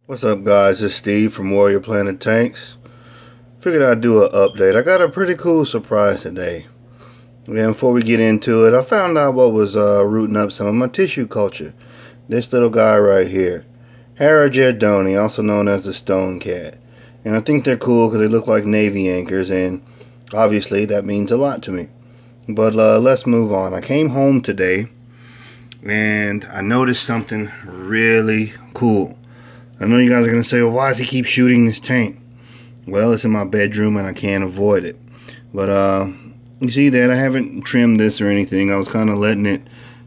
What's up, guys? It's Steve from Warrior Planet Tanks. Figured I'd do an update. I got a pretty cool surprise today. And before we get into it, I found out what was rooting up some of my tissue culture. This little guy right here, Harajerdoni, also known as the stone cat. And I think they're cool because they look like Navy anchors, and obviously that means a lot to me. But let's move on. I came home today and I noticed something really cool. I know you guys are going to say, well, why does he keep shooting this tank? Well, it's in my bedroom and I can't avoid it. But you see that I haven't trimmed this or anything. I was kind of letting it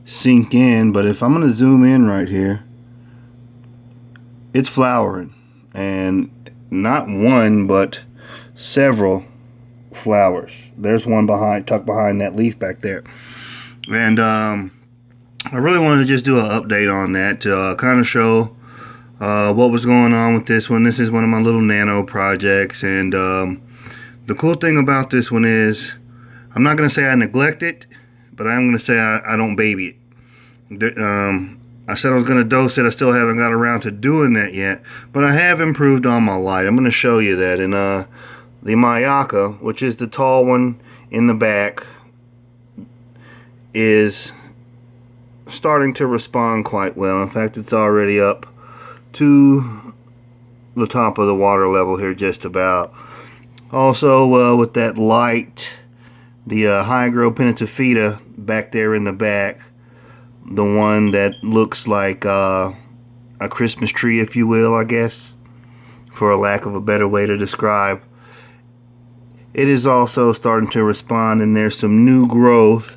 sink in. But if I'm going to zoom in right here, it's flowering. And not one, but several flowers. There's one tucked behind that leaf back there. And I really wanted to just do an update on that to kind of show what was going on with this one. This is one of my little nano projects, and the cool thing about this one is I'm not going to say I neglect it, but I'm going to say I don't baby it. I said I was going to dose it. I still haven't got around to doing that yet, but I have improved on my light. I'm going to show you that. And the Mayaka, which is the tall one in the back, is starting to respond quite well. In fact, it's already up to the top of the water level here, just about. Also, with that light, the Hygro Penitafida back there in the back, the one that looks like a Christmas tree, if you will, I guess, for a lack of a better way to describe, it is also starting to respond, and there's some new growth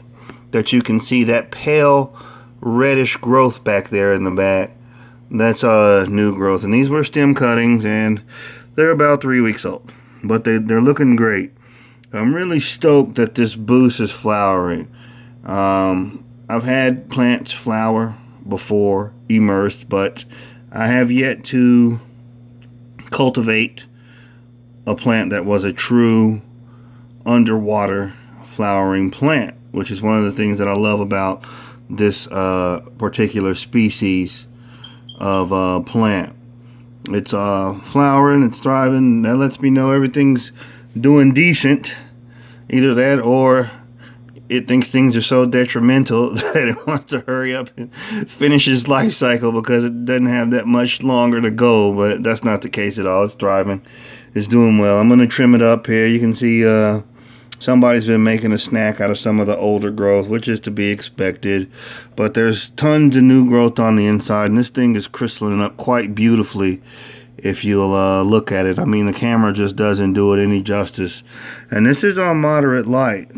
that you can see. That pale reddish growth back there in the back, that's new growth, and these were stem cuttings, and they're about 3 weeks old, but they're looking great. I'm really stoked that this Buce is flowering. I've had plants flower before, immersed, but I have yet to cultivate a plant that was a true underwater flowering plant, which is one of the things that I love about this particular species of plant. It's flowering, it's thriving. That lets me know everything's doing decent. Either that, or it thinks things are so detrimental that it wants to hurry up and finish its life cycle because it doesn't have that much longer to go. But that's not the case at all. It's thriving, it's doing well. I'm going to trim it up here. You can see somebody's been making a snack out of some of the older growth, which is to be expected. But there's tons of new growth on the inside, and this thing is crystalline up quite beautifully if you'll look at it. I mean, the camera just doesn't do it any justice. And this is on moderate light.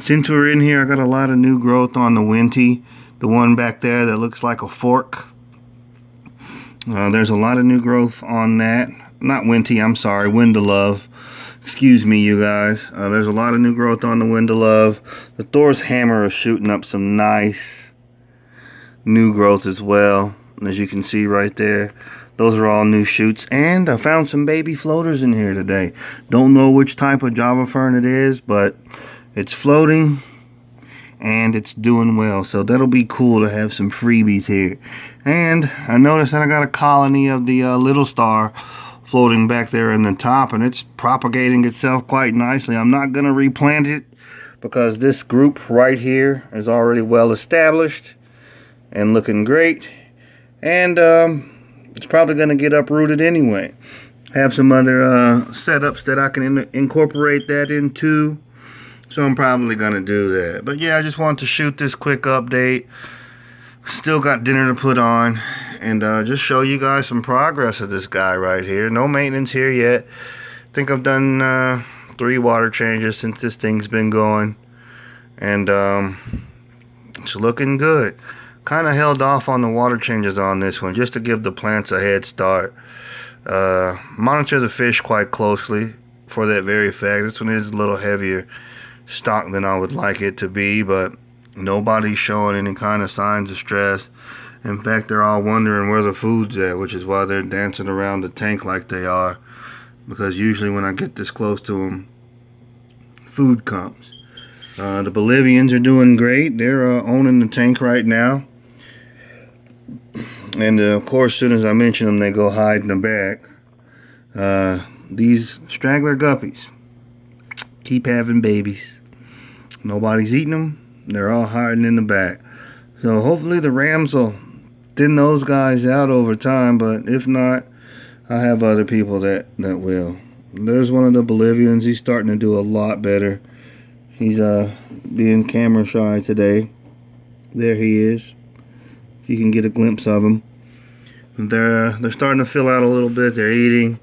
Since we're in here, I got a lot of new growth on the Winty, the one back there that looks like a fork. There's a lot of new growth on that. Not Winty, I'm sorry, Windalove. Excuse me, you guys. There's a lot of new growth on the Windalove. The Thor's Hammer is shooting up some nice new growth as well. As you can see right there, those are all new shoots. And I found some baby floaters in here today. Don't know which type of Java fern it is, but it's floating and it's doing well. So that'll be cool to have some freebies here. And I noticed that I got a colony of the little star floating back there in the top, and it's propagating itself quite nicely. I'm not going to replant it because this group right here is already well established and looking great, and it's probably going to get uprooted anyway. Have some other setups that I can incorporate that into, so I'm probably going to do that. But yeah, I just wanted to shoot this quick update. Still got dinner to put on, and just show you guys some progress of this guy right here. No maintenance here yet. I think I've done 3 water changes since this thing's been going, and it's looking good. Kind of held off on the water changes on this one just to give the plants a head start. Monitor the fish quite closely for that very fact. This one is a little heavier stock than I would like it to be, but nobody's showing any kind of signs of stress. In fact, they're all wondering where the food's at, which is why they're dancing around the tank like they are, because usually when I get this close to them, food comes. The Bolivians are doing great. They're owning the tank right now. And of course, as soon as I mention them, they go hide in the back. These straggler guppies keep having babies. Nobody's eating them. They're all hiding in the back. So hopefully the rams will thin those guys out over time, but if not, I have other people that will. There's one of the Bolivians. He's starting to do a lot better. He's being camera shy today. There he is. If you can get a glimpse of him. They're starting to fill out a little bit. They're eating.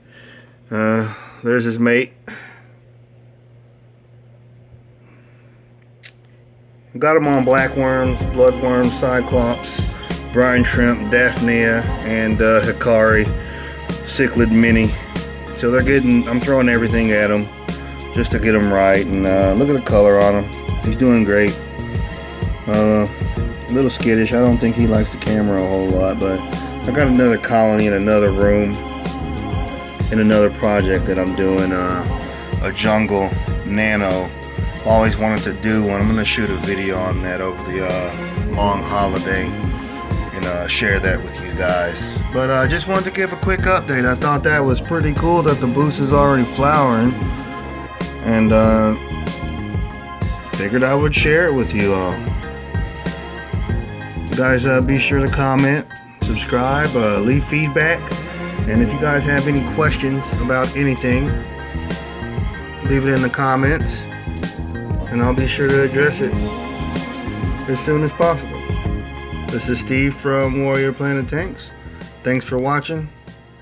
There's his mate. Got him on blackworms, bloodworms, cyclops, brine shrimp, daphnia, and hikari, cichlid mini. So they're getting, I'm throwing everything at him just to get him right. And look at the color on him. He's doing great. A little skittish. I don't think he likes the camera a whole lot, but I got another colony in another room in another project that I'm doing, a jungle nano. Always wanted to do one. I'm going to shoot a video on that over the long holiday and share that with you guys. But I just wanted to give a quick update. I thought that was pretty cool that the Buce is already flowering, and figured I would share it with you all. You guys be sure to comment, subscribe, leave feedback, and if you guys have any questions about anything, leave it in the comments, and I'll be sure to address it as soon as possible. This is Steve from Warrior Planet Tanks. Thanks for watching.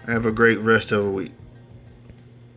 Have a great rest of the week.